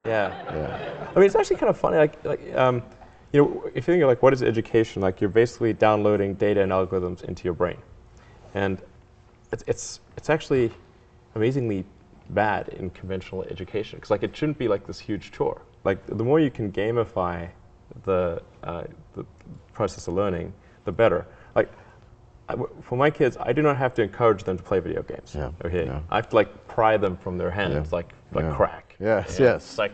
Yeah. Yeah. I mean, it's actually kind of funny. You know, if you think of like what is education, like you're basically downloading data and algorithms into your brain, and it's actually amazingly bad in conventional education because like it shouldn't be like this huge chore. Like the more you can gamify the process of learning, the better. Like for my kids, I do not have to encourage them to play video games. Yeah. Okay, Yeah. I have to like pry them from their hands, Yeah. like Yeah. crack. Yes. You know? Yes. It's like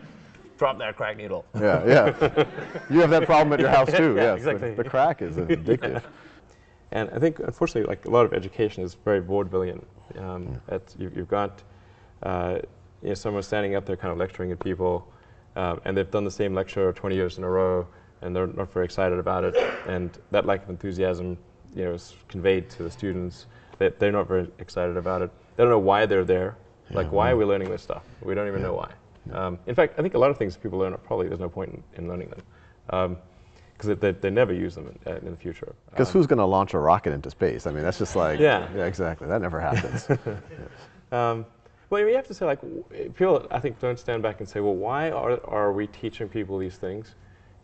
drop that crack needle. Yeah. Yeah. You have that problem at your house too. Yeah, Yes. exactly. The crack is addictive. Yeah. And I think, unfortunately, like a lot of education is very vaudevillian. You've got you know, someone standing up there kind of lecturing at people, and they've done the same lecture 20 years in a row, and they're not very excited about it. And that lack of enthusiasm, you know, is conveyed to the students. They're not very excited about it. They don't know why they're there. Like, why are we learning this stuff? We don't even know why. In fact, I think a lot of things people learn, probably there's no point in learning them. Because they never use them in the future. Because who's going to launch a rocket into space? I mean, that's just like, yeah, exactly. That never happens. Well, you have to say, like, people, I think, don't stand back and say, well, why are we teaching people these things?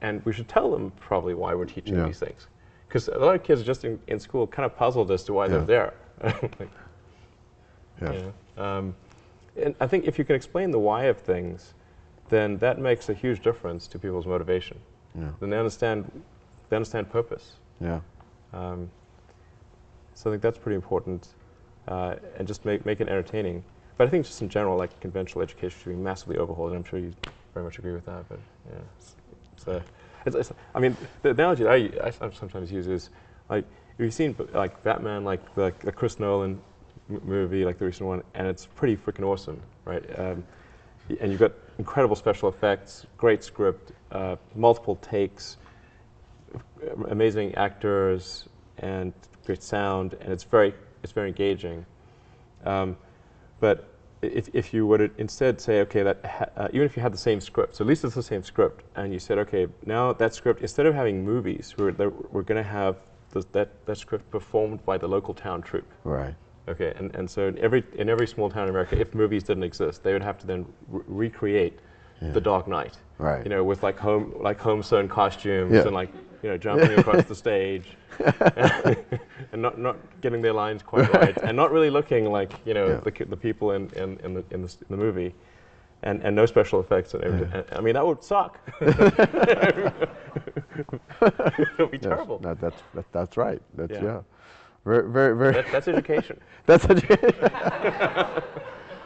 And we should tell them probably why we're teaching these things. Because a lot of kids just in school kind of puzzled as to why they're there. Like, you know, and I think if you can explain the why of things, then that makes a huge difference to people's motivation. Yeah. Then they understand purpose. Yeah. So I think that's pretty important, and just make it entertaining. But I think just in general, like conventional education should be massively overhauled, and I'm sure you very much agree with that. But yeah, I mean, the analogy that I sometimes use is like you've seen like Batman, like the Chris Nolan movie, like the recent one, and it's pretty freaking awesome, right? And you've got incredible special effects, great script, multiple takes, amazing actors, and great sound, and it's very engaging. But if you were to instead say, okay, that even if you had the same script, so at least it's the same script, and you said, okay, now that script, instead of having movies, we're going to have that script performed by the local town troupe. Right. Okay, and so in every small town in America, if movies didn't exist, they would have to then recreate The Dark Knight. Right. You know, with like home sewn costumes and like, you know, jumping across the stage and not getting their lines quite right and not really looking like, you know, the people in the movie, and no special effects and everything. I mean, that would suck. It would be terrible. That's right. That's Very. That's education. That's education.